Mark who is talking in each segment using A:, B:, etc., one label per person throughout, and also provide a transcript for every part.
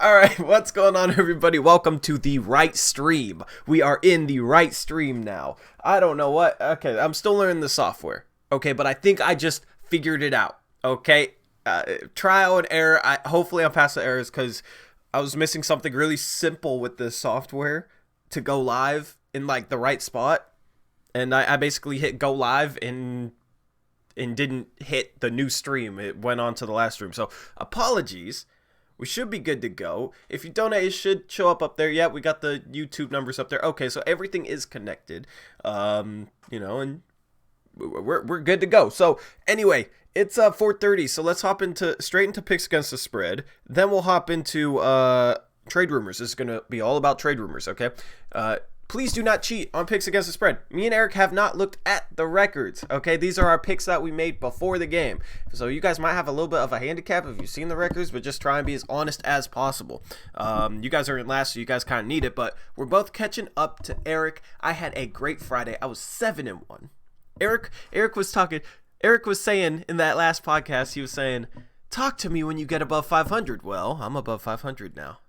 A: All right, what's going on, everybody? Welcome to the right stream. We are in the right stream now. I don't know what. Okay, I'm still learning the software. Okay, but I think I just figured it out. Okay, trial and error. Hopefully I'm past the errors because I was missing something really simple with this software to go live in like the right spot, and I basically hit go live and didn't hit the new stream. It went on to the last stream. So apologies. We should be good to go. If you donate, it should show up there. Yeah, we got the YouTube numbers up there. Okay, so everything is connected. And we're good to go. So anyway, it's 4:30. So let's hop straight into picks against the spread. Then we'll hop into trade rumors. This is gonna be all about trade rumors. Okay. Please do not cheat on picks against the spread. Me and Eric have not looked at the records, okay? These are our picks that we made before the game. So you guys might have a little bit of a handicap if you've seen the records, but just try and be as honest as possible. You guys are in last, so you guys kind of need it, but we're both catching up to Eric. I had a great Friday. I was 7-1. Eric was saying in that last podcast, he was saying, talk to me when you get above 500. Well, I'm above 500 now.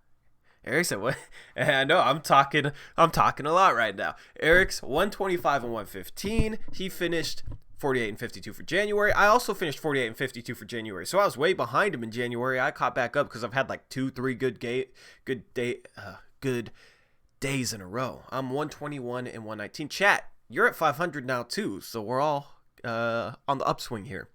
A: Eric said, "What?" I know I'm talking a lot right now. Eric's 125 and 115. He finished 48 and 52 for January. I also finished 48 and 52 for January. So I was way behind him in January. I caught back up because I've had like 2-3 good days in a row. I'm 121 and 119. Chat, you're at 500 now too. So we're all on the upswing here.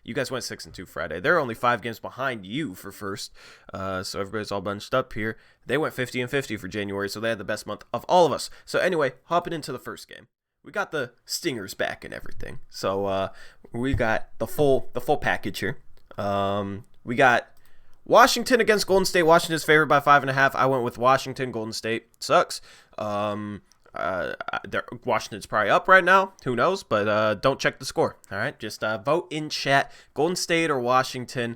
A: You guys went 6-2 Friday. They're only 5 games behind you for first. So everybody's all bunched up here. They went 50 and 50 for January, so they had the best month of all of us. So anyway, hopping into the first game. We got the Stingers back and everything. So we got the full package here. We got Washington against Golden State. Washington's favored by 5.5. I went with Washington. Golden State sucks. Washington's probably up right now. Who knows? But don't check the score. All right, just vote in chat. Golden State or Washington.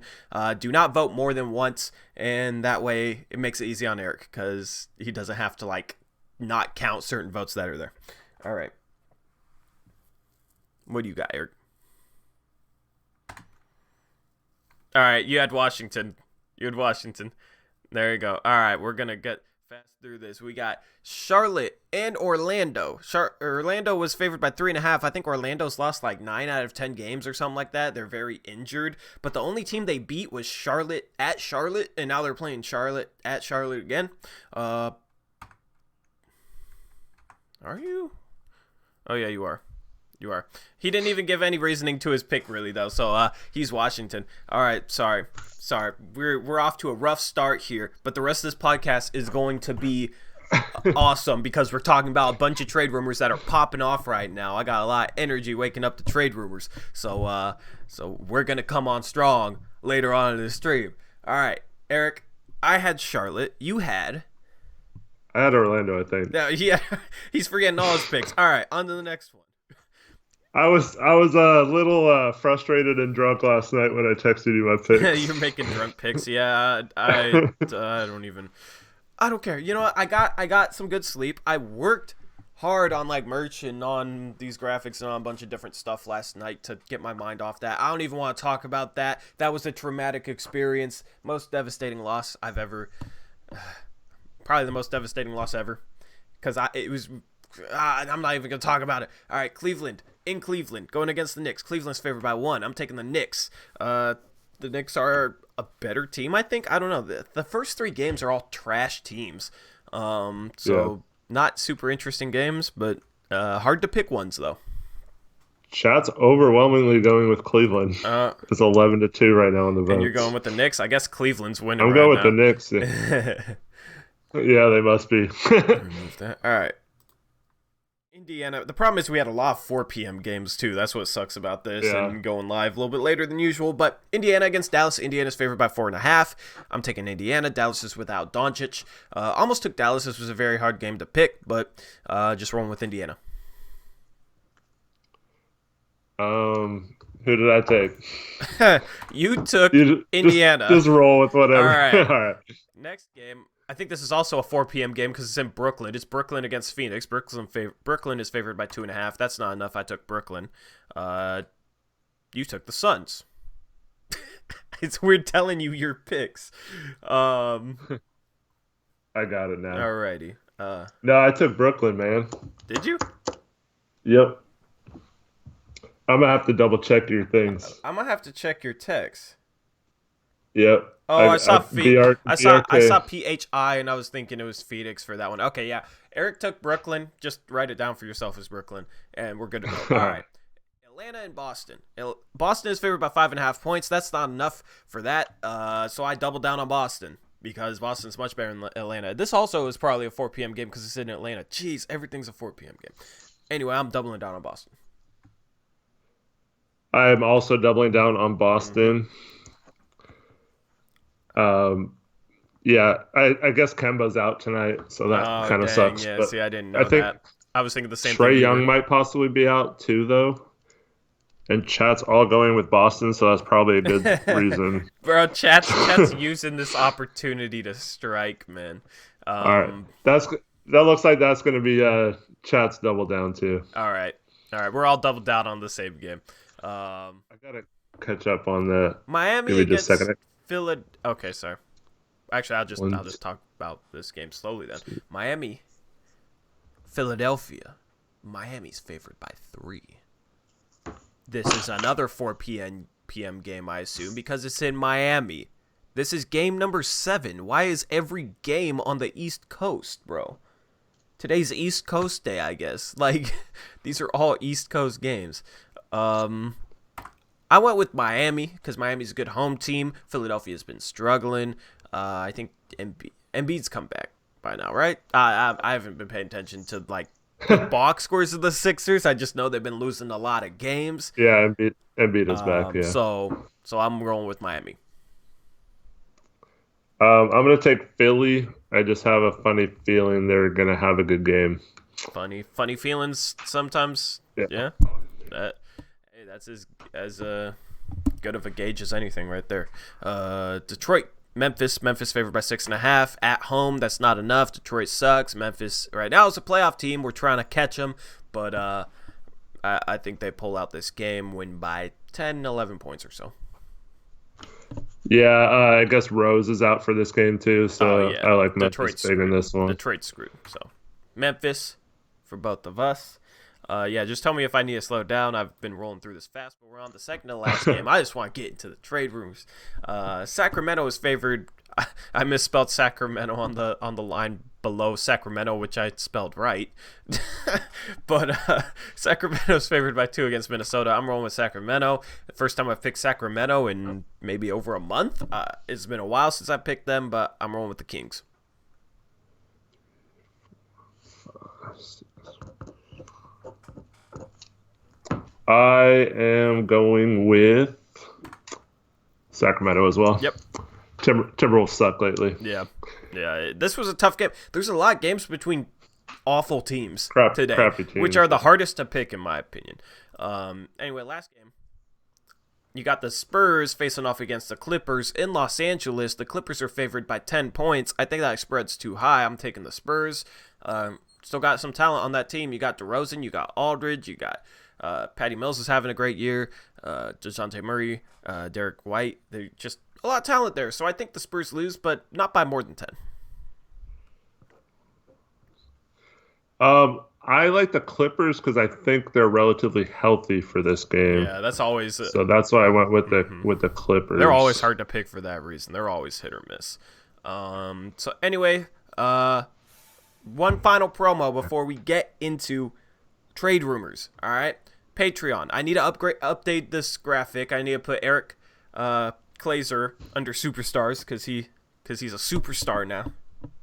A: Do not vote more than once, and that way it makes it easy on Eric because he doesn't have to like not count certain votes that are there. All right, what do you got, Eric? All right, you had Washington. There you go. All right, we're gonna get fast through this. We got Charlotte and Orlando. Orlando was favored by 3.5. I think Orlando's lost like 9 out of 10 games or something like that. They're very injured. But the only team they beat was Charlotte at Charlotte, and now they're playing Charlotte at Charlotte again. Are you? Oh yeah, you are. You are. He didn't even give any reasoning to his pick, really, though. So he's Washington. All right, sorry. We're off to a rough start here, but the rest of this podcast is going to be awesome because we're talking about a bunch of trade rumors that are popping off right now. I got a lot of energy waking up to trade rumors, so we're gonna come on strong later on in the stream. All right, Eric, I had Charlotte. You had.
B: I had Orlando, I think.
A: Yeah, he's forgetting all his picks. All right, on to the next one.
B: I was a little frustrated and drunk last night when I texted you my picks.
A: You're making drunk picks. Yeah, I don't care. You know what? I got some good sleep. I worked hard on like merch and on these graphics and on a bunch of different stuff last night to get my mind off that. I don't even want to talk about that. That was a traumatic experience. Most devastating loss I've ever. Probably the most devastating loss ever. Because I'm not even going to talk about it. All right, Cleveland. In Cleveland, going against the Knicks. Cleveland's favored by 1. I'm taking the Knicks. The Knicks are a better team, I think. I don't know. The first 3 games are all trash teams. Not super interesting games, but hard to pick ones, though.
B: Chat's overwhelmingly going with Cleveland. It's 11-2 right now in the votes.
A: And you're going with the Knicks? I guess Cleveland's winning.
B: I'm going with the Knicks. Yeah, they must be.
A: Remove that. All right. Indiana. The problem is we had a lot of 4 p.m. games too. That's what sucks about this and going live a little bit later than usual. But Indiana against Dallas. Indiana's favored by 4.5. I'm taking Indiana. Dallas is without Doncic. Almost took Dallas. This was a very hard game to pick, but just rolling with Indiana.
B: Who did I take?
A: You took Indiana.
B: Just roll with whatever.
A: All right.
B: All right.
A: Next game. I think this is also a 4 p.m. game because it's in Brooklyn. It's Brooklyn against Phoenix. Brooklyn is favored by 2.5. That's not enough. I took Brooklyn. You took the Suns. It's weird telling you your picks.
B: I got it now.
A: Alrighty.
B: No, I took Brooklyn, man.
A: Did you?
B: Yep. I'm gonna have to double check your things.
A: I'm gonna have to check your text.
B: Yep.
A: Oh, I saw I saw
B: BRK.
A: PHI, and I was thinking it was Phoenix for that one. Okay, yeah. Eric took Brooklyn. Just write it down for yourself as Brooklyn, and we're good to go. All right. Atlanta and Boston. Boston is favored by 5.5 points. That's not enough for that. So I doubled down on Boston because Boston's much better than Atlanta. This also is probably a 4 p.m. game because it's in Atlanta. Jeez, everything's a 4 p.m. game. Anyway, I'm doubling down on Boston.
B: I'm also doubling down on Boston. Yeah, I guess Kemba's out tonight, so that kind of sucks.
A: Yeah,
B: but
A: see, I didn't know that. I was thinking the same thing.
B: Trae Young might possibly be out too, though. And Chat's all going with Boston, so that's probably a good reason.
A: Bro, Chat's using this opportunity to strike, man.
B: All right, that looks like that's going to be Chat's double down too.
A: All right, we're all double down on the same game.
B: I gotta catch up on that.
A: Miami
B: Give me just a second.
A: Okay, sorry. Actually, I'll just talk about this game slowly then. Miami, Philadelphia. Miami's favored by 3. This is another 4 p.m. game, I assume, because it's in Miami. This is game number 7. Why is every game on the East Coast, bro? Today's East Coast Day, I guess. Like, these are all East Coast games. I went with Miami because Miami's a good home team. Philadelphia's been struggling. I think Embiid's come back by now, right? I haven't been paying attention to like the box scores of the Sixers. I just know they've been losing a lot of games.
B: Yeah, Embiid is back. Yeah.
A: So I'm going with Miami.
B: I'm gonna take Philly. I just have a funny feeling they're gonna have a good game.
A: Funny feelings sometimes. Yeah. That's as good of a gauge as anything right there. Detroit, Memphis favored by 6.5 at home. That's not enough. Detroit sucks. Memphis right now is a playoff team. We're trying to catch them, but I think they pull out this game, win by 10, 11 points or so.
B: Yeah, I guess Rose is out for this game too, so I like Memphis big in this one.
A: Detroit's screwed. So Memphis for both of us. Just tell me if I need to slow down. I've been rolling through this fast, but we're on the second to last game. I just want to get into the trade rooms. Sacramento is favored. I misspelled Sacramento on the line below Sacramento, which I spelled right. But Sacramento is favored by 2 against Minnesota. I'm rolling with Sacramento. The first time I've picked Sacramento in maybe over a month. It's been a while since I picked them, but I'm rolling with the Kings.
B: I am going with Sacramento as well.
A: Yep.
B: Timberwolves suck lately.
A: Yeah. This was a tough game. There's a lot of games between awful teams today,
B: crappy teams,
A: which are the hardest to pick in my opinion. Anyway, last game. You got the Spurs facing off against the Clippers in Los Angeles. The Clippers are favored by 10 points. I think that spread's too high. I'm taking the Spurs. Still got some talent on that team. You got DeRozan, you got Aldridge, you got Patty Mills is having a great year. DeJounte Murray, Derek White. They're just a lot of talent there. So I think the Spurs lose, but not by more than 10.
B: I like the Clippers because I think they're relatively healthy for this game.
A: Yeah, that's always.
B: So that's why I went with the Clippers.
A: They're always hard to pick for that reason. They're always hit or miss. So anyway, one final promo before we get into trade rumors. All right, Patreon. I need to update this graphic. I need to put Eric Glazer under superstars because he's a superstar now.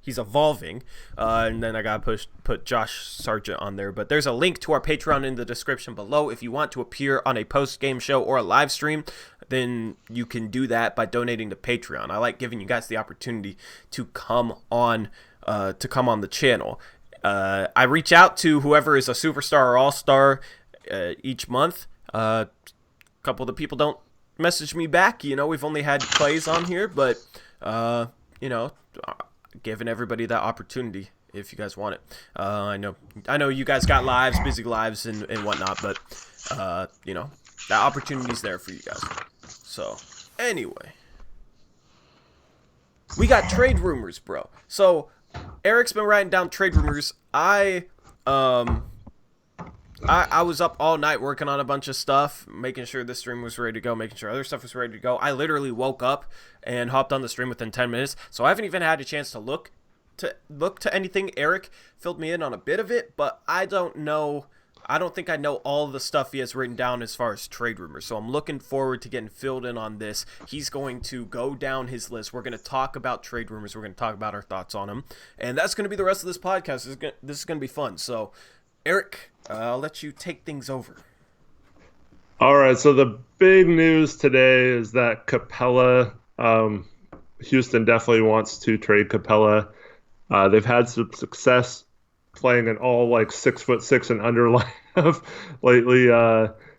A: He's evolving, and then I gotta put Josh Sargent on there. But there's a link to our Patreon in the description below. If you want to appear on a post-game show or a live stream, then you can do that by donating to Patreon. I like giving you guys the opportunity to come on the channel. I reach out to whoever is a superstar or all-star each month. A couple of the people don't message me back. You know, we've only had plays on here, but giving everybody that opportunity if you guys want it. I know you guys got lives, busy lives and whatnot, but that opportunity's there for you guys. So anyway, we got trade rumors, bro. So Eric's been writing down trade rumors. I was up all night working on a bunch of stuff, making sure the stream was ready to go, making sure other stuff was ready to go. I literally woke up and hopped on the stream within 10 minutes, so I haven't even had a chance to look to anything. Eric filled me in on a bit of it, but I don't know. I don't think I know all the stuff he has written down as far as trade rumors. So I'm looking forward to getting filled in on this. He's going to go down his list. We're going to talk about trade rumors. We're going to talk about our thoughts on them. And that's going to be the rest of this podcast. This is going to be fun. So, Eric, I'll let you take things over.
B: All right. So the big news today is that Capela, Houston definitely wants to trade Capela. They've had some success playing an all like 6'6" and under lineup lately,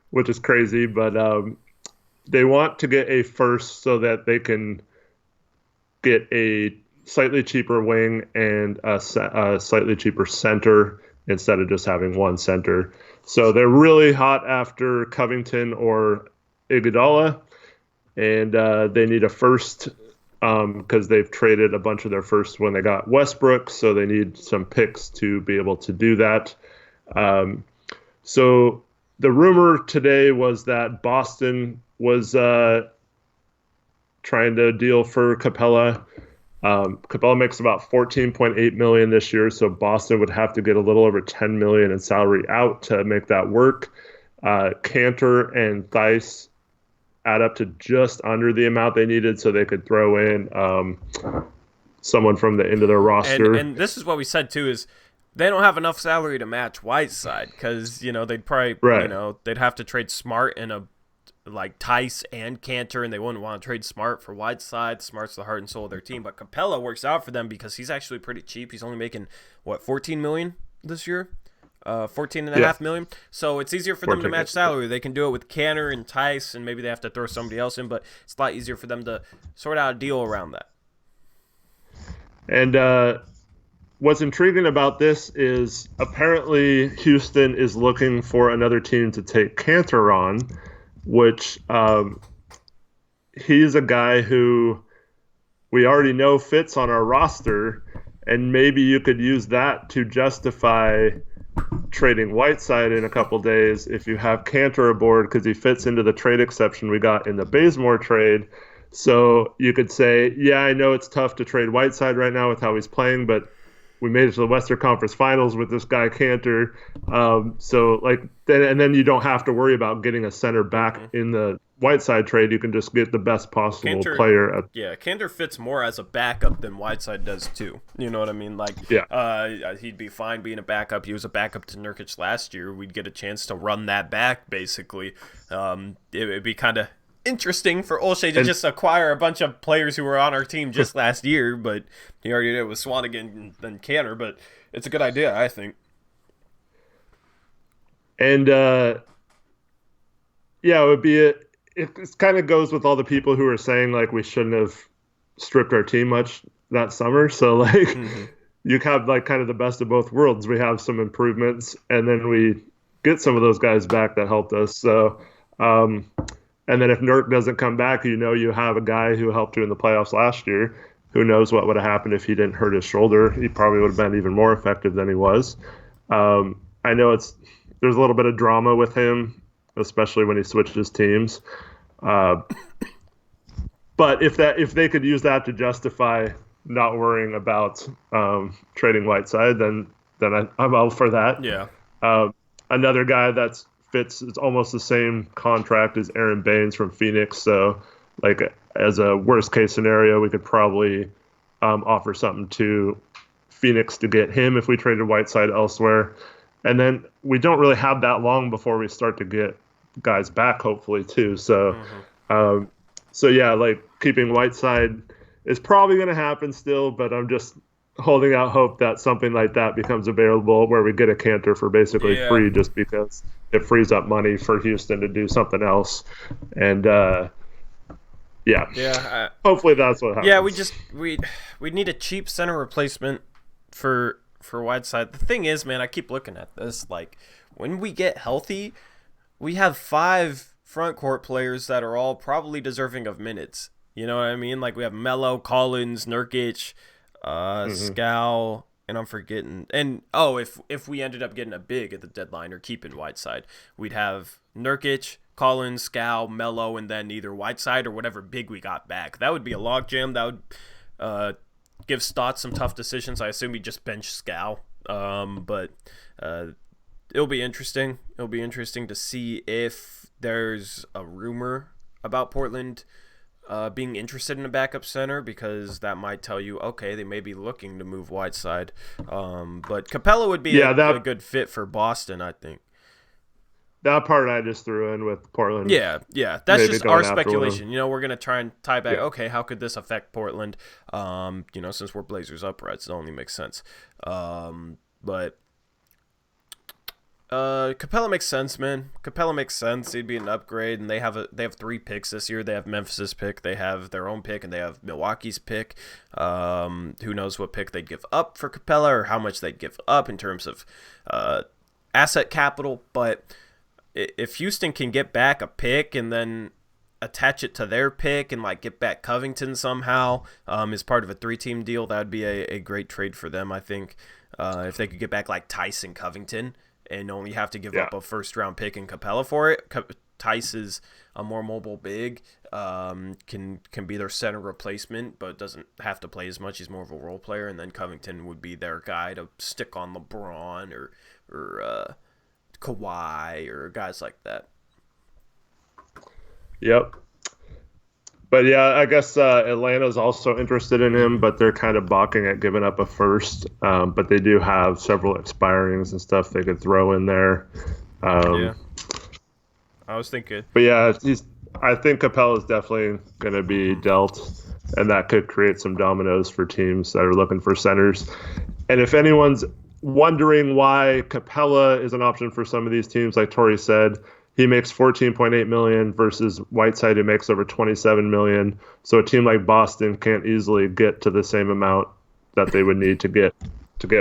B: which is crazy. But they want to get a first so that they can get a slightly cheaper wing and a slightly cheaper center instead of just having one center. So they're really hot after Covington or Iguodala, and they need a first. Because they've traded a bunch of their first when they got Westbrook, so they need some picks to be able to do that. So the rumor today was that Boston was trying to deal for Capela. Capela makes about $14.8 million this year, so Boston would have to get a little over $10 million in salary out to make that work. Cantor and Theis add up to just under the amount they needed, so they could throw in someone from the end of their roster.
A: And this is what we said too: is they don't have enough salary to match Whiteside because they'd probably they'd have to trade Smart and like Theis and Cantor, and they wouldn't want to trade Smart for Whiteside. Smart's the heart and soul of their team, but Capela works out for them because he's actually pretty cheap. He's only making $14 million this year. $14.5 million. So it's easier for them to match salary. They can do it with Cantor and Theis, and maybe they have to throw somebody else in, but it's a lot easier for them to sort out a deal around that.
B: And what's intriguing about this is apparently Houston is looking for another team to take Cantor on, which he's a guy who we already know fits on our roster, and maybe you could use that to justify trading Whiteside in a couple days if you have Cantor aboard, because he fits into the trade exception we got in the Bazemore trade. So you could say, yeah, I know it's tough to trade Whiteside right now with how he's playing, but we made it to the Western Conference Finals with this guy Cantor. Then you don't have to worry about getting a center back in the Whiteside trade. You can just get the best possible player.
A: Cantor fits more as a backup than Whiteside does too. You know what I mean? He'd be fine being a backup. He was a backup to Nurkic last year. We'd get a chance to run that back basically. It'd be kind of interesting for Olshey to just acquire a bunch of players who were on our team just last year, but he already did it with Swanigan and Cantor. But it's a good idea, I think.
B: And it would be it kind of goes with all the people who are saying like we shouldn't have stripped our team much that summer. So you have like kind of the best of both worlds. We have some improvements, and then we get some of those guys back that helped us. So and then if Nurk doesn't come back, you have a guy who helped you in the playoffs last year. Who knows what would have happened if he didn't hurt his shoulder? He probably would have been even more effective than he was. I know there's a little bit of drama with him, especially when he switches teams. But if they could use that to justify not worrying about trading Whiteside, then I'm all for that.
A: Yeah.
B: Another guy that's fits it's almost the same contract as Aaron Baines from Phoenix. So, like as a worst case scenario, we could probably offer something to Phoenix to get him if we traded Whiteside elsewhere. And then we don't really have that long before we start to get guys back, hopefully, too. So, keeping Whiteside is probably going to happen still, but I'm just holding out hope that something like that becomes available where we get a Cantor for basically free just because it frees up money for Houston to do something else. And, hopefully that's what happens.
A: Yeah, we need a cheap center replacement for Whiteside. The thing is, man, I keep looking at this. Like, when we get healthy, we have 5 front court players that are all probably deserving of minutes. You know what I mean? Like, we have Melo, Collins, Nurkic, Scal, and I'm forgetting. And if we ended up getting a big at the deadline or keeping Whiteside, we'd have Nurkic, Collins, Scal, Melo, and then either Whiteside or whatever big we got back. That would be a logjam. That would give Stotts some tough decisions. I assume he just bench Scal. But it'll be interesting. It'll be interesting to see if there's a rumor about Portland being interested in a backup center, because that might tell you, okay, they may be looking to move Whiteside. But Capela would be a good fit for Boston, I think.
B: That part I just threw in with Portland.
A: Yeah. That's just our speculation. We're going to try and tie back, okay, how could this affect Portland? Since we're Blazers Uprise, it only makes sense. But Capela makes sense, man. Capela makes sense. He'd be an upgrade, and they have 3 picks this year. They have Memphis's pick, they have their own pick, and they have Milwaukee's pick. Who knows what pick they'd give up for Capela or how much they'd give up in terms of asset capital. But if Houston can get back a pick and then attach it to their pick and get back Covington somehow as part of a 3-team deal, that would be a great trade for them, I think. If they could get back Tice and Covington and only have to give up a first-round pick and Capela for it. Tice is a more mobile big, can be their center replacement, but doesn't have to play as much. He's more of a role player, and then Covington would be their guy to stick on LeBron or Kawhi or guys like that.
B: Yep. But yeah, I guess Atlanta's also interested in him, but they're kind of balking at giving up a first. But they do have several expirings and stuff they could throw in there.
A: I was thinking.
B: But yeah, I think Capela is definitely going to be dealt, and that could create some dominoes for teams that are looking for centers. And if anyone's wondering why Capela is an option for some of these teams, like Tori said, he makes $14.8 million versus Whiteside, who makes over $27 million. So a team like Boston can't easily get to the same amount that they would need to get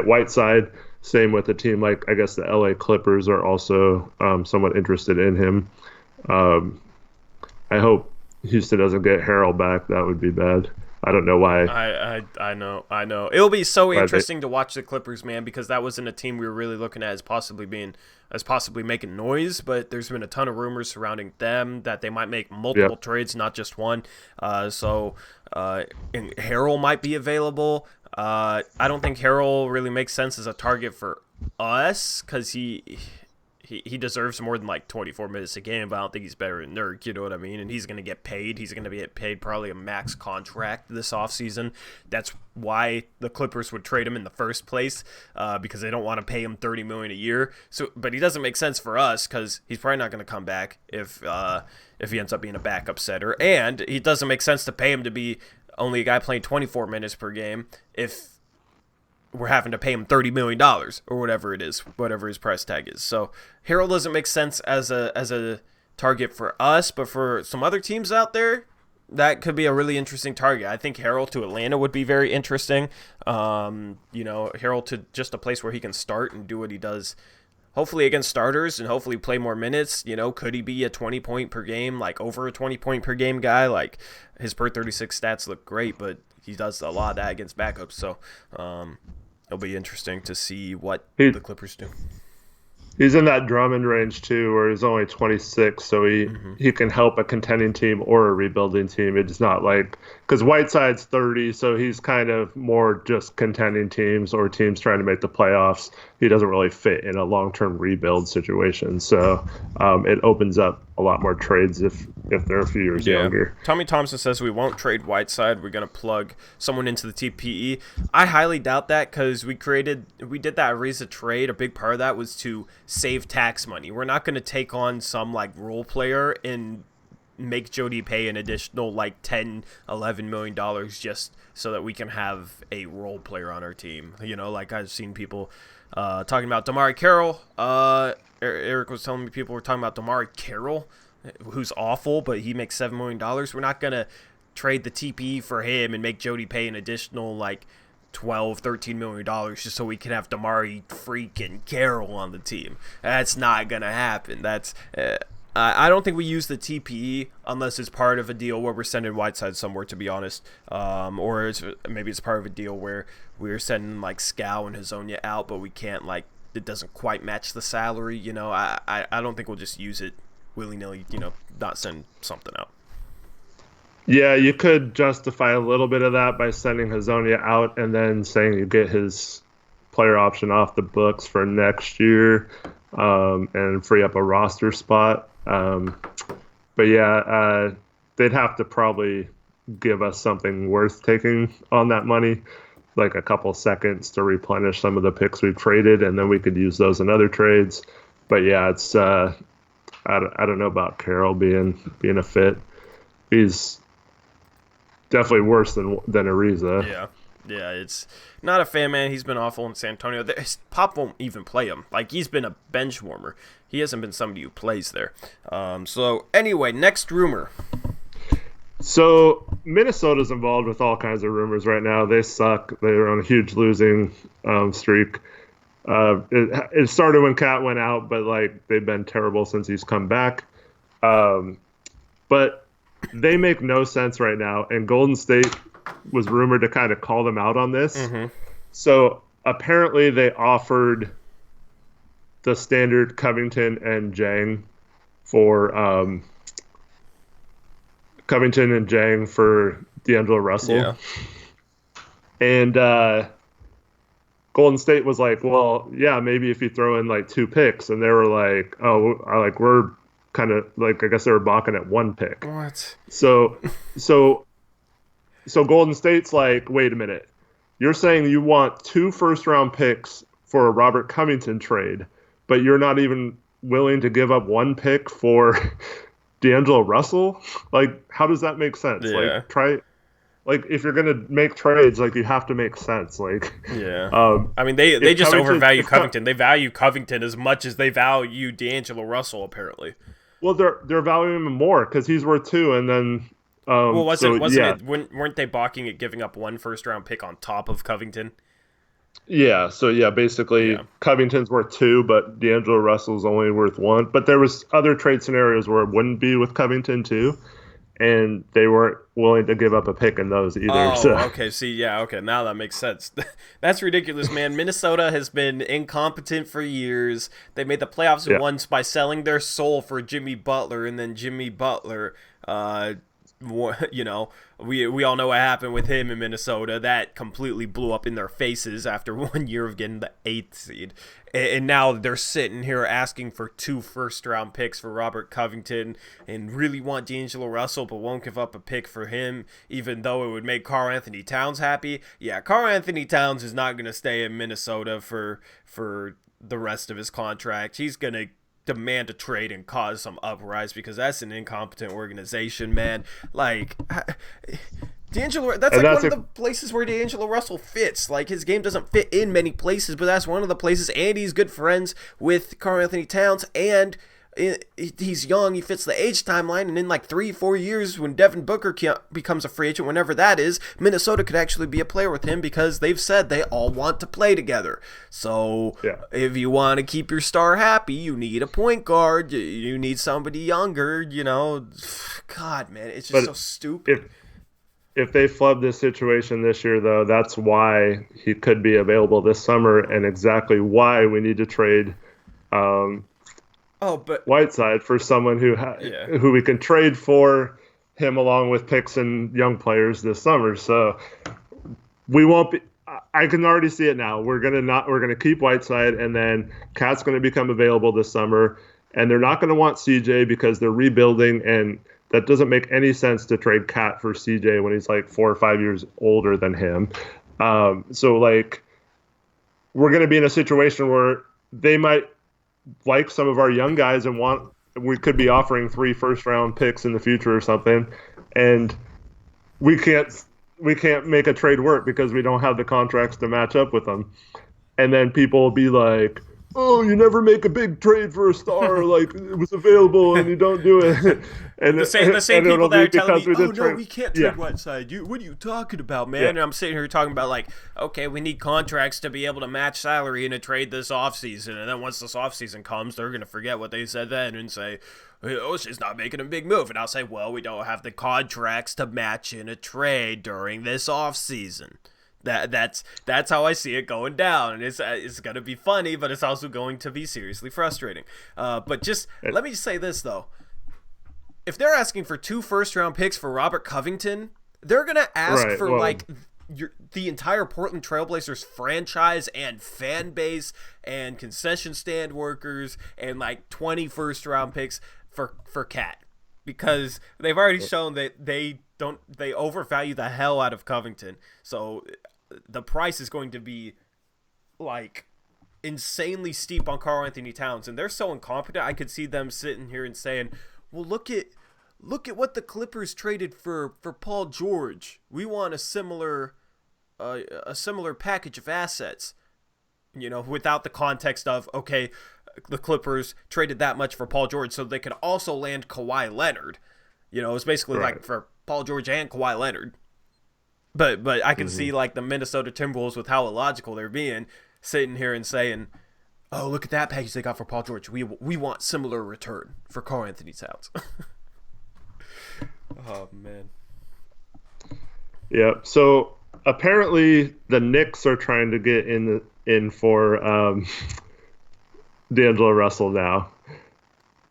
B: Whiteside. Same with a team like, I guess, the LA Clippers are also somewhat interested in him. I hope Houston doesn't get Harrell back. That would be bad. I don't know why.
A: I know. It'll be so interesting to watch the Clippers, man, because that wasn't a team we were really looking at as possibly making noise. But there's been a ton of rumors surrounding them that they might make multiple trades, not just one. So Harrell might be available. I don't think Harrell really makes sense as a target for us because he deserves more than 24 minutes a game, but I don't think he's better than Nurk, you know what I mean? And he's going to get paid. He's going to get paid probably a max contract this offseason. That's why the Clippers would trade him in the first place, because they don't want to pay him $30 million a year. But he doesn't make sense for us because he's probably not going to come back if he ends up being a backup setter. And it doesn't make sense to pay him to be only a guy playing 24 minutes per game if we're having to pay him $30 million or whatever it is, whatever his price tag is. So Harrell doesn't make sense as a target for us, but for some other teams out there, that could be a really interesting target. I think Harrell to Atlanta would be very interesting. Harrell to just a place where he can start and do what he does, hopefully against starters and hopefully play more minutes. Could he be a 20-point per game, over a 20-point per game guy? His per 36 stats look great, but he does a lot of that against backups. So, it'll be interesting to see what the Clippers do.
B: He's in that Drummond range too, where he's only 26, so he can help a contending team or a rebuilding team. It's not because Whiteside's 30, so he's kind of more just contending teams or teams trying to make the playoffs. He doesn't really fit in a long-term rebuild situation, so it opens up a lot more trades if they're a few years younger.
A: Tommy Thompson says we won't trade Whiteside. We're going to plug someone into the TPE. I highly doubt that because we did that Ariza trade. A big part of that was to save tax money. We're not going to take on some role player and make Jody pay an additional $10-11 million just so that we can have a role player on our team. I've seen people talking about Damari Carroll. Eric was telling me people were talking about Damari Carroll, who's awful, but he makes $7 million. We're not going to trade the TPE for him and make Jody pay an additional $12-13 million just so we can have Damari freaking Carroll on the team. That's not going to happen. I don't think we use the TPE unless it's part of a deal where we're sending Whiteside somewhere, to be honest. Or maybe it's part of a deal where we're sending like Scal and Hazonia out, but we can't, like, it doesn't quite match the salary. I don't think we'll just use it willy-nilly, not send something out.
B: Yeah, you could justify a little bit of that by sending Hazonia out and then saying you get his player option off the books for next year, and free up a roster spot. But yeah, they'd have to probably give us something worth taking on that money, like a couple seconds to replenish some of the picks we've traded, and then we could use those in other trades. But yeah, it's I don't know about Carroll being a fit. He's definitely worse than Ariza.
A: Yeah, it's not a fan, man. He's been awful in San Antonio. Pop won't even play him. Like, he's been a bench warmer. He hasn't been somebody who plays there. So anyway, next rumor.
B: So Minnesota's involved with all kinds of rumors right now. They suck. They're on a huge losing streak. It started when Cat went out, but like they've been terrible since he's come back. But they make no sense right now, and Golden State was rumored to kind of call them out on this. Mm-hmm. So apparently they offered the standard Covington and Jang for D'Angelo Russell. Yeah. And Golden State was like, well, yeah, maybe if you throw in like 2 picks. And they were like, oh, like we're kind of like, I guess they were balking at 1 pick.
A: What?
B: So Golden State's like, wait a minute. You're saying you want 2 first-round picks for a Robert Covington trade, but you're not even willing to give up 1 pick for D'Angelo Russell? Like, how does that make sense?
A: Yeah.
B: Like, if you're gonna make trades, like, you have to make sense. Like,
A: yeah. I mean, they just overvalue Covington. They value Covington as much as they value D'Angelo Russell, apparently.
B: Well, they're valuing him more because he's worth 2, and then.
A: Weren't they balking at giving up 1 first-round pick on top of Covington?
B: Yeah, so yeah, basically Covington's worth 2, but D'Angelo Russell's only worth 1. But there was other trade scenarios where it wouldn't be with Covington too, and they weren't willing to give up a pick in those either.
A: Oh,
B: so.
A: Okay, now that makes sense. That's ridiculous, man. Minnesota has been incompetent for years. They made the playoffs once by selling their soul for Jimmy Butler, and then Jimmy Butler, we all know what happened with him in Minnesota. That completely blew up in their faces after 1 year of getting the 8th seed. And now they're sitting here asking for 2 first-round picks for Robert Covington and really want D'Angelo Russell, but won't give up a pick for him, even though it would make Karl Anthony Towns happy. Yeah, Karl Anthony Towns is not going to stay in Minnesota for the rest of his contract. He's going to demand a trade and cause some uprise because that's an incompetent organization, man. Like, D'Angelo, that's like one of the places where D'Angelo Russell fits. Like, his game doesn't fit in many places, but that's one of the places. And he's good friends with Karl Anthony Towns, and he's young. He fits the age timeline, and in like 3-4 years, when Devin Booker becomes a free agent, whenever that is, Minnesota could actually be a player with him because they've said they all want to play together. So if you want to keep your star happy, you need a point guard. You need somebody younger. God, man, it's just so stupid.
B: If they flub this situation this year, though, that's why he could be available this summer, and exactly why we need to trade Whiteside for someone who we can trade for him along with picks and young players this summer. So we won't be. I can already see it now. We're gonna keep Whiteside, and then Cat's gonna become available this summer, and they're not gonna want CJ because they're rebuilding, and that doesn't make any sense to trade Cat for CJ when he's like 4 or 5 years older than him. So like, we're gonna be in a situation where they might like some of our young guys and we could be offering 3 first-round picks in the future or something, and we can't make a trade work because we don't have the contracts to match up with them. And then people will be like, oh, you never make a big trade for a star, like it was available and you don't do it. And
A: the same
B: and
A: people
B: it'll
A: that
B: be
A: are telling
B: because
A: me,
B: we
A: oh
B: did
A: no,
B: trade.
A: we can't trade
B: Yeah,
A: Whiteside. What are you talking about, man?
B: yeah,
A: And I'm sitting here talking about like, okay, we need contracts to be able to match salary in a trade this offseason. And then once this offseason comes, they're gonna forget what they said then and say, oh, she's not making a big move. And I'll say, well, we don't have the contracts to match in a trade during this offseason. That's how I see it going down, and it's gonna be funny, but it's also going to be seriously frustrating. But just let me just say this though: if they're asking for 2 first-round picks for Robert Covington, they're gonna ask
B: right.
A: for
B: Well,
A: like the entire Portland Trailblazers franchise and fan base and concession stand workers and like 20 first-round picks for Cat, because they've already shown that they overvalue the hell out of Covington. So the price is going to be like insanely steep on Karl Anthony Towns, and they're so incompetent. I could see them sitting here and saying, well, look at what the Clippers traded for Paul George. We want a similar package of assets, without the context of, okay, the Clippers traded that much for Paul George so they could also land Kawhi Leonard. It's basically
B: right.
A: like for Paul George and Kawhi Leonard. But I can see like the Minnesota Timberwolves, with how illogical they're being, sitting here and saying, oh, look at that package they got for Paul George. We want similar return for Karl Anthony Towns. Oh, man.
B: Yeah. So apparently the Knicks are trying to get in for D'Angelo Russell now,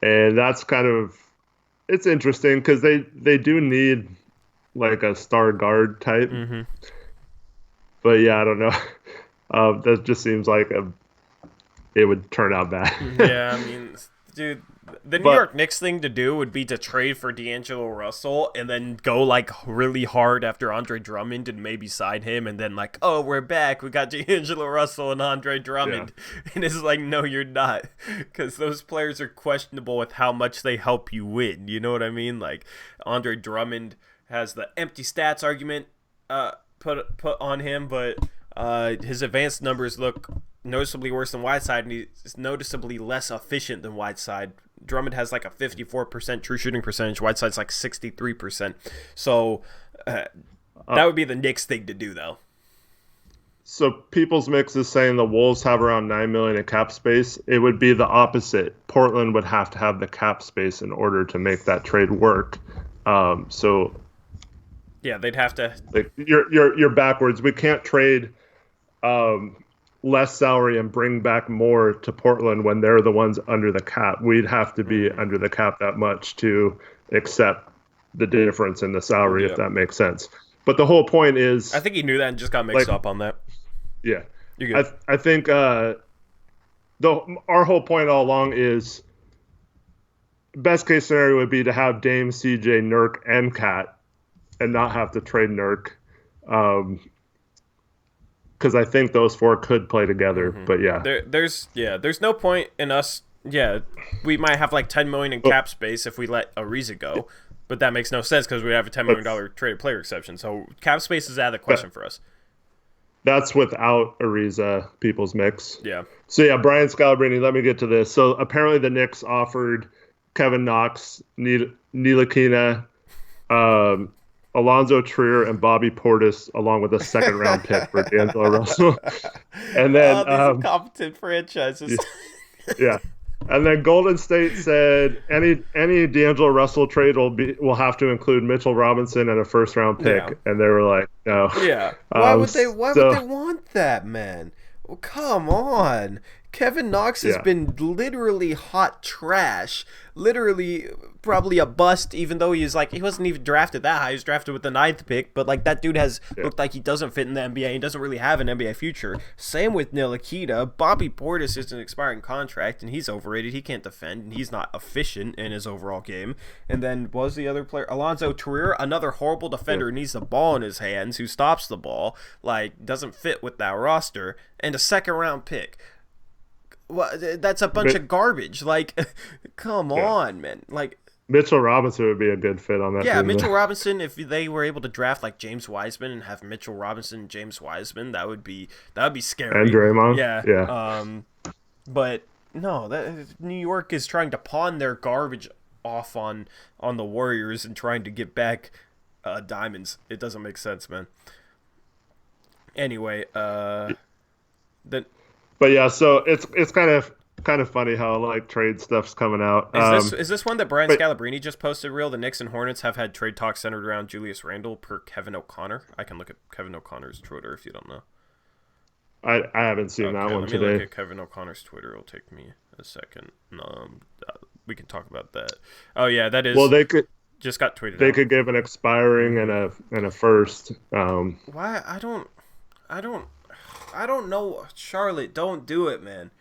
B: and that's kind of, it's interesting because they do need like a star guard type.
A: Mm-hmm.
B: But yeah, I don't know. That just seems like it would turn out bad.
A: Yeah, I mean, dude, the New York Knicks thing to do would be to trade for D'Angelo Russell and then go like really hard after Andre Drummond and maybe sign him, and then like, oh, we're back, we got D'Angelo Russell and Andre Drummond. Yeah. And it's like, no, you're not, because those players are questionable with how much they help you win. You know what I mean? Like, Andre Drummond has the empty stats argument put on him, but his advanced numbers look noticeably worse than Whiteside, and he's noticeably less efficient than Whiteside. Drummond has like a 54% true shooting percentage. Whiteside's like 63%. So that would be the Knicks thing to do, though.
B: So People's Mix is saying the Wolves have around $9 million in cap space. It would be the opposite. Portland would have to have the cap space in order to make that trade work. So
A: yeah, they'd have to.
B: Like you're backwards. We can't trade less salary and bring back more to Portland when they're the ones under the cap. We'd have to be under the cap that much to accept the difference in the salary, if that makes sense. But the whole point is,
A: I think he knew that and just got mixed up on that.
B: Yeah,
A: you're good.
B: I think our whole point all along is, best case scenario would be to have Dame, CJ, Nurk, and Cat, and not have to trade Nurk. Because I think those 4 could play together, but
A: there's no point in us. Yeah, we might have like $10 million in cap space if we let Ariza go, but that makes no sense because we have a $10 million traded player exception. So cap space is out of the question for us.
B: That's without Ariza, People's Mix.
A: Yeah.
B: So yeah, Brian Scalabrine, let me get to this. So apparently the Knicks offered Kevin Knox, Ntilikina, Alonzo Trier, and Bobby Portis, along with a second-round pick for D'Angelo Russell. And then
A: these incompetent franchises.
B: Yeah. And then Golden State said any D'Angelo Russell trade will have to include Mitchell Robinson and a first-round pick. Yeah. And they were like, no.
A: Yeah. Why would they want that, man? Well, come on. Kevin Knox has been literally hot trash. Literally probably a bust, even though he wasn't even drafted that high. He was drafted with the 9th pick, but like that dude has looked like he doesn't fit in the NBA. He doesn't really have an NBA future. Same with Ntilikina. Bobby Portis is an expiring contract, and he's overrated. He can't defend, and he's not efficient in his overall game. And then what was the other player? Alonzo Trier, another horrible defender who needs the ball in his hands, who stops the ball, like doesn't fit with that roster, and a second-round pick. Well, that's a bunch of garbage. Like, come on, man. Like,
B: Mitchell Robinson would be a good fit on that.
A: Yeah, Mitchell Robinson. If they were able to draft like James Wiseman and have Mitchell Robinson and James Wiseman, that would be scary.
B: And Draymond.
A: Yeah. But no, that New York is trying to pawn their garbage off on the Warriors and trying to get back diamonds. It doesn't make sense, man. Anyway, then
B: But yeah, so it's kind of funny how like trade stuff's coming out.
A: is this one that Brian
B: But
A: Scalabrine just posted real? The Knicks and Hornets have had trade talks centered around Julius Randle per Kevin O'Connor. I can look at Kevin O'Connor's Twitter if you don't know.
B: I haven't seen that
A: Okay,
B: one
A: let me look
B: today.
A: at Kevin O'Connor's Twitter. It'll take me a second. We can talk about that. Oh yeah, that
B: Well,
A: is just got tweeted
B: they
A: out.
B: could give an expiring
A: Mm-hmm.
B: and a first.
A: Why? I don't, I don't know. Charlotte, don't do it, man.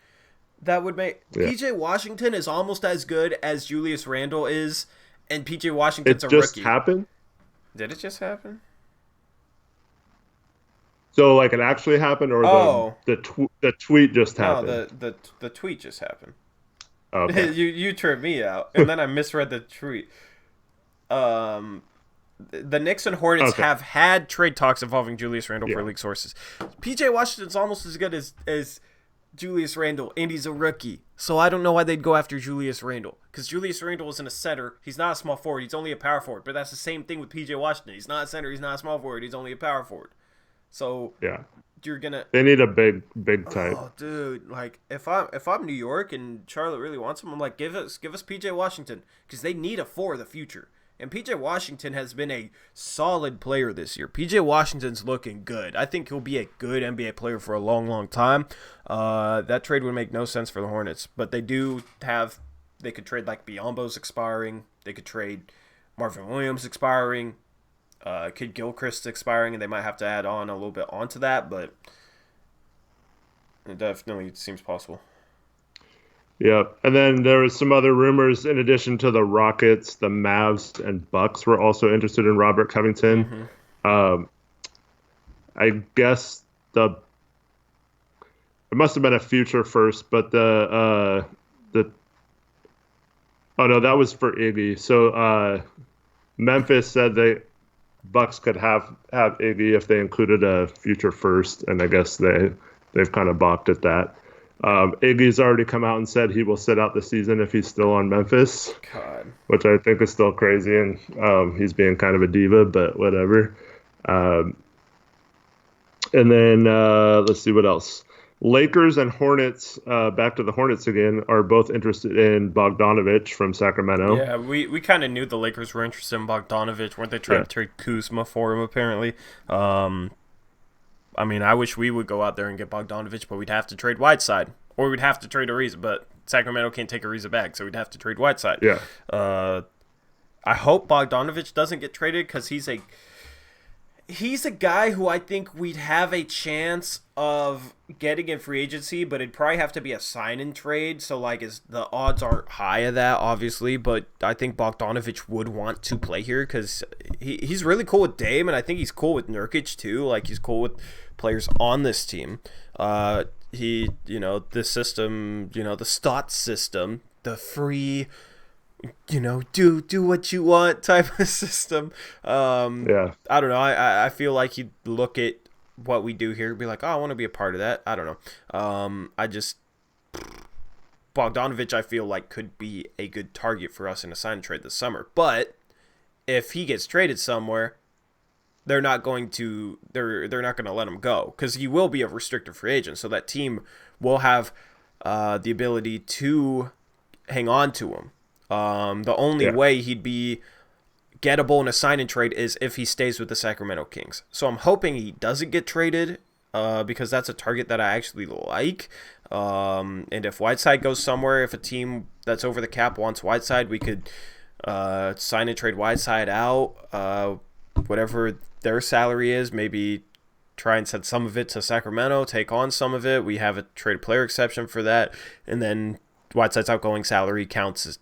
A: That would make
B: Yeah,
A: PJ Washington is almost as good as Julius Randle is, and PJ Washington's
B: it
A: a
B: just
A: rookie.
B: happened.
A: Did it just happen?
B: So like it actually happened, or
A: Oh
B: the tweet just
A: no,
B: happened.
A: the tweet just happened.
B: Okay,
A: you tripped me out, and then I misread the tweet. Um, the Knicks and Hornets
B: okay,
A: have had trade talks involving Julius Randle per
B: yeah,
A: league sources. PJ Washington's almost as good as Julius Randle, and he's a rookie. So I don't know why they'd go after Julius Randle. Because Julius Randle isn't a center. He's not a small forward. He's only a power forward. But that's the same thing with PJ Washington. He's not a center. He's not a small forward. He's only a power forward. So
B: yeah.
A: you're gonna.
B: They need a big type.
A: Oh, dude! Like if I'm New York and Charlotte really wants him, I'm like give us PJ Washington because they need a for the future. And PJ Washington has been a solid player this year. PJ Washington's looking good. I think he'll be a good NBA player for a long, long time. That trade would make no sense for the Hornets, but they do have. They could trade like Biombo's expiring. They could trade Marvin Williams expiring. Kid Gilchrist expiring, and they might have to add on a little bit onto that, but it definitely seems possible.
B: Yeah, and then there was some other rumors in addition to the Rockets, the Mavs, and Bucks were also interested in Robert Covington.
A: Mm-hmm.
B: Um, I guess it must have been a future first, but the oh no, that was for Iggy. So Memphis said Bucks could have Iggy if they included a future first, and I guess they've kind of balked at that. Iggy's already come out and said he will sit out the season if he's still on Memphis,
A: God.
B: which I think is still crazy, and he's being kind of a diva, but whatever. And then let's see what else. Lakers and Hornets, back to the Hornets again, are both interested in Bogdanovich from Sacramento.
A: Yeah, we kind of knew the Lakers were interested in Bogdanovich. Weren't they trying
B: Yeah.
A: to trade Kuzma for him, apparently? I mean, I wish we would go out there and get Bogdanovich, but we'd have to trade Whiteside. Or we'd have to trade Ariza, but Sacramento can't take Ariza back, so we'd have to trade Whiteside.
B: Yeah.
A: I hope Bogdanovich doesn't get traded because he's a guy who I think we'd have a chance of getting in free agency, but it'd probably have to be a sign and trade. So like, the odds aren't high of that, obviously. But I think Bogdanovich would want to play here because he's really cool with Dame, and I think he's cool with Nurkic too. Like he's cool with players on this team. This system, the STOTS system, the free. Do what you want type of system.
B: Yeah.
A: I don't know. I feel like he'd look at what we do here and be like, oh, I want to be a part of that. I don't know. Bogdanovich, I feel like could be a good target for us in a sign and trade this summer. But if he gets traded somewhere, they're not going to let him go because he will be a restricted free agent. So that team will have the ability to hang on to him. The only
B: Yeah.
A: way he'd be gettable in a sign and trade is if he stays with the Sacramento Kings. So I'm hoping he doesn't get traded because that's a target that I actually like. And if Whiteside goes somewhere, if a team that's over the cap wants Whiteside, we could sign and trade Whiteside out, whatever their salary is, maybe try and send some of it to Sacramento, take on some of it. We have a trade player exception for that. And then Whiteside's outgoing salary counts as,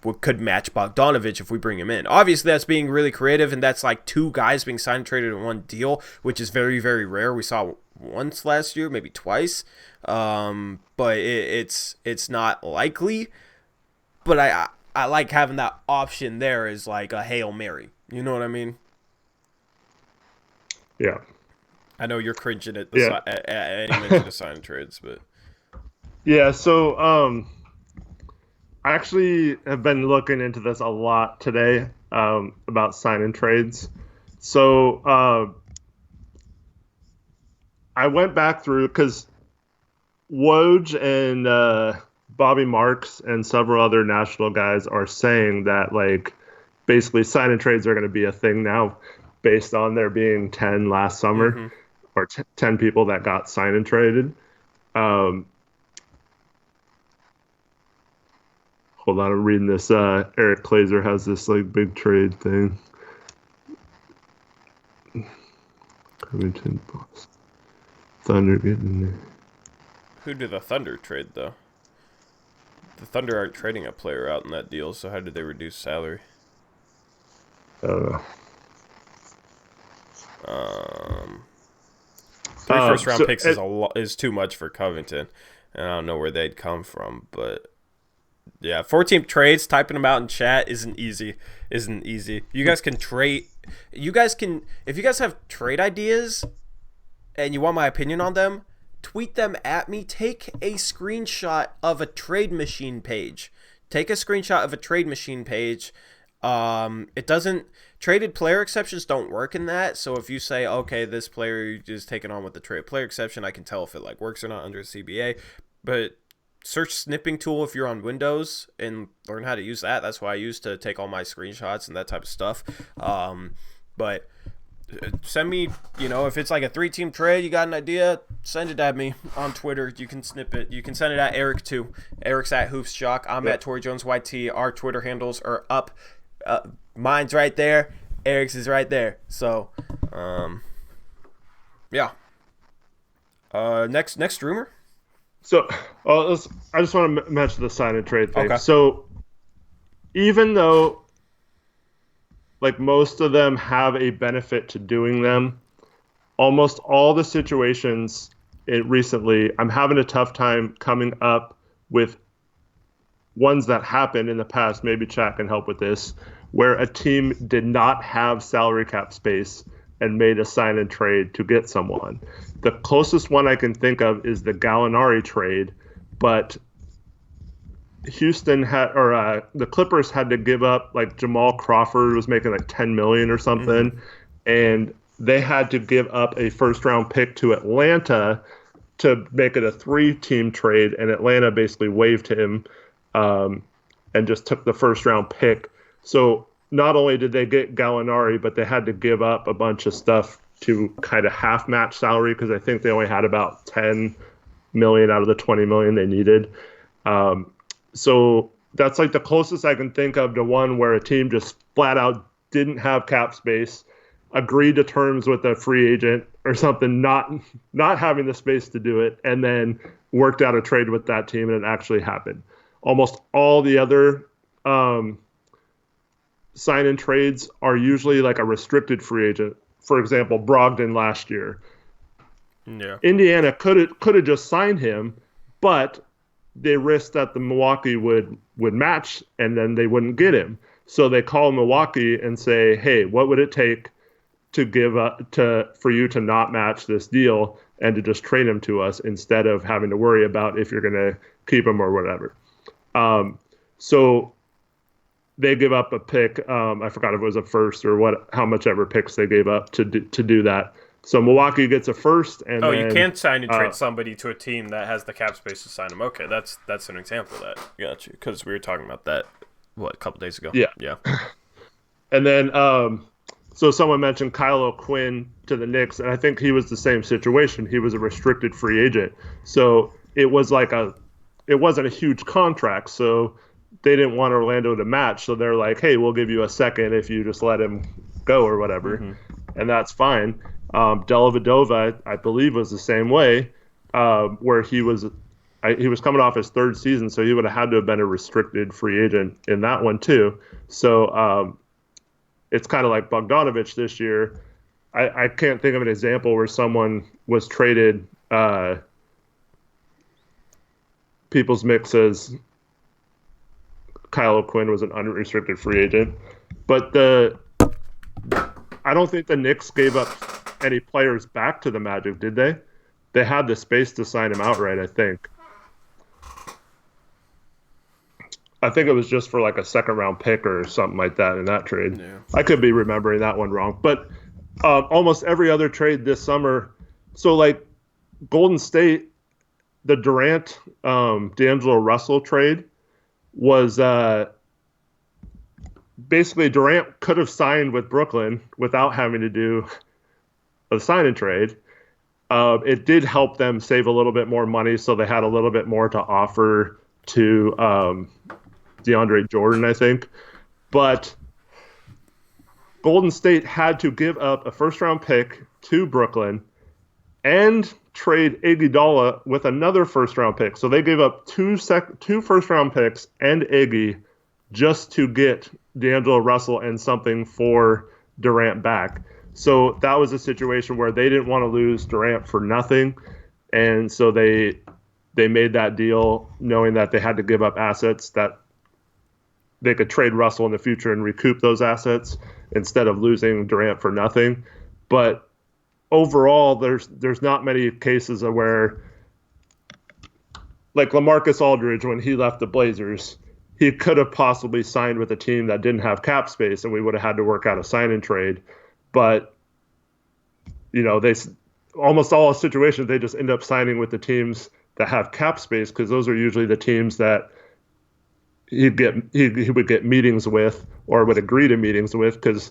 A: what could match Bogdanovich if we bring him in. Obviously, that's being really creative, and that's like two guys being signed and traded in one deal, which is very, very rare. We saw once last year, maybe twice, but it's not likely. But I like having that option there as like a Hail Mary. You know what I mean?
B: Yeah.
A: I know you're cringing at
B: Yeah.
A: any mention of sign and trades, but
B: Yeah, so I actually have been looking into this a lot today about sign and trades. So I went back through because Woj and Bobby Marks and several other national guys are saying that like basically sign and trades are going to be a thing now based on there being 10 last summer
A: Mm-hmm.
B: or 10 people that got signed and traded. Um, Hold on, I'm reading this. Eric Glazer has this like big trade thing. Covington, Boston. Thunder getting there.
A: Who did the Thunder trade though? The Thunder aren't trading a player out in that deal, so how did they reduce salary?
B: I don't know.
A: Um, three first round
B: So
A: picks is too much for Covington, and I don't know where they'd come from, but yeah, 4-team trades. Typing them out in chat isn't easy. Isn't easy. You guys can trade. You guys can if you guys have trade ideas, and you want my opinion on them, tweet them at me. Take a screenshot of a trade machine page. Take a screenshot of a trade machine page. It doesn't traded player exceptions don't work in that. So if you say, okay, this player is taken on with the trade player exception, I can tell if it like works or not under CBA. But search snipping tool if you're on Windows and learn how to use that. That's what I use to take all my screenshots and that type of stuff. But send me, if it's like a 3-team trade, you got an idea, send it at me on Twitter. You can snip it. You can send it at Eric too. Eric's at HoopsJock. I'm at Tori Jones YT. Our Twitter handles are up. Mine's right there. Eric's is right there. So, yeah. Next rumor.
B: So I just want to mention the sign and trade thing.
A: Okay.
B: So even though like most of them have a benefit to doing them, almost all the situations recently, I'm having a tough time coming up with ones that happened in the past. Maybe Chat can help with this, where a team did not have salary cap space and made a sign and trade to get someone. The closest one I can think of is the Gallinari trade, but Houston had, or the Clippers had to give up, like Jamal Crawford was making like 10 million or something, and they had to give up a first round pick to Atlanta to make it a 3-team trade, and Atlanta basically waived him and just took the first round pick. So not only did they get Gallinari, but they had to give up a bunch of stuff to kind of half match salary, because I think they only had about 10 million out of the 20 million they needed. So that's like the closest I can think of to one where a team just flat out didn't have cap space, agreed to terms with a free agent or something, not having the space to do it, and then worked out a trade with that team, and it actually happened. Almost all the other sign-in trades are usually like a restricted free agent. For example, Brogdon last year.
A: Yeah.
B: Indiana could have just signed him, but they risked that the Milwaukee would match, and then they wouldn't get him. So they call Milwaukee and say, "Hey, what would it take to give up for you to not match this deal and to just trade him to us instead of having to worry about if you're going to keep him or whatever?" So they give up a pick. I forgot if it was a first or how much ever picks they gave up to do that. So Milwaukee gets a first, and
A: then, you can't sign and trade somebody to a team that has the cap space to sign them. Okay, that's an example of that. Got you, because we were talking about that a couple days ago. Yeah.
B: And then so someone mentioned Kyle O'Quinn to the Knicks, and I think he was the same situation. He was a restricted free agent, so it wasn't a huge contract, so they didn't want Orlando to match. So they're like, "Hey, we'll give you a second if you just let him go or whatever," and that's fine. Dellavedova, I believe, was the same way, where he was coming off his 3rd season, so he would have had to have been a restricted free agent in that one too. So it's kind of like Bogdanovich this year. I can't think of an example where someone was traded. People's Mix says Kyle O'Quinn was an unrestricted free agent, but I don't think the Knicks gave up any players back to the Magic, did they? They had the space to sign him outright, I think. I think it was just for like a second round pick or something like that in that trade.
A: Yeah.
B: I could be remembering that one wrong, but almost every other trade this summer. So like Golden State, the Durant, D'Angelo Russell trade was basically Durant could have signed with Brooklyn without having to do a sign and trade. It did help them save a little bit more money, so they had a little bit more to offer to DeAndre Jordan, I think. But Golden State had to give up a first-round pick to Brooklyn and trade Iguodala with another first-round pick. So they gave up two first-round picks and Iggy just to get D'Angelo Russell and something for Durant back. So that was a situation where they didn't want to lose Durant for nothing, and so they made that deal knowing that they had to give up assets that they could trade Russell in the future and recoup those assets instead of losing Durant for nothing. But overall, there's not many cases of where, like LaMarcus Aldridge, when he left the Blazers, he could have possibly signed with a team that didn't have cap space, and we would have had to work out a sign and trade. But they almost all situations they just end up signing with the teams that have cap space, because those are usually the teams that he would get meetings with or would agree to meetings with. Because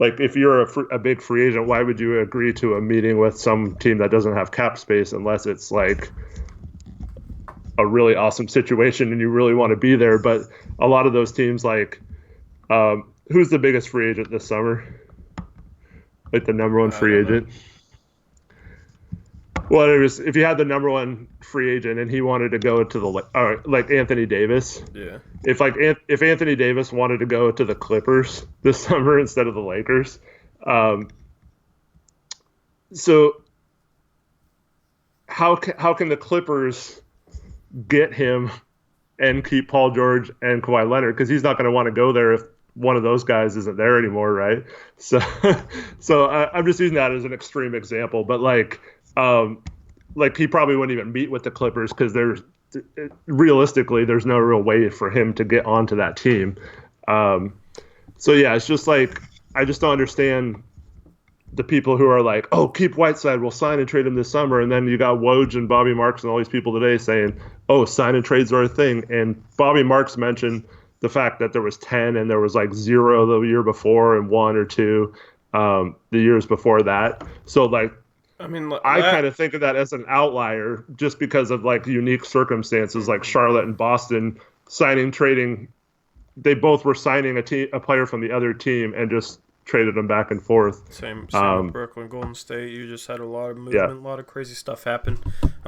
B: like if you're a big free agent, why would you agree to a meeting with some team that doesn't have cap space unless it's like a really awesome situation and you really want to be there? But a lot of those teams, like who's the biggest free agent this summer? Like the number one free agent? Well, it was, if you had the number one free agent and he wanted to go to like Anthony Davis.
A: Yeah.
B: If Anthony Davis wanted to go to the Clippers this summer instead of the Lakers, so how can the Clippers get him and keep Paul George and Kawhi Leonard? Because he's not going to want to go there if one of those guys isn't there anymore, right? So I'm just using that as an extreme example, but like he probably wouldn't even meet with the Clippers because realistically there's no real way for him to get onto that team. So yeah, it's just like I just don't understand the people who are like, oh, keep Whiteside, we'll sign and trade him this summer, and then you got Woj and Bobby Marks and all these people today saying, oh, sign and trades are a thing. And Bobby Marks mentioned the fact that there was 10 and there was like 0 the year before and 1 or 2 the years before that. So like,
A: I mean,
B: I kind of think of that as an outlier just because of like unique circumstances, like Charlotte and Boston trading. They both were signing a player from the other team and just traded them back and forth.
A: Same with Brooklyn, Golden State. You just had a lot of movement, a lot of crazy stuff happen.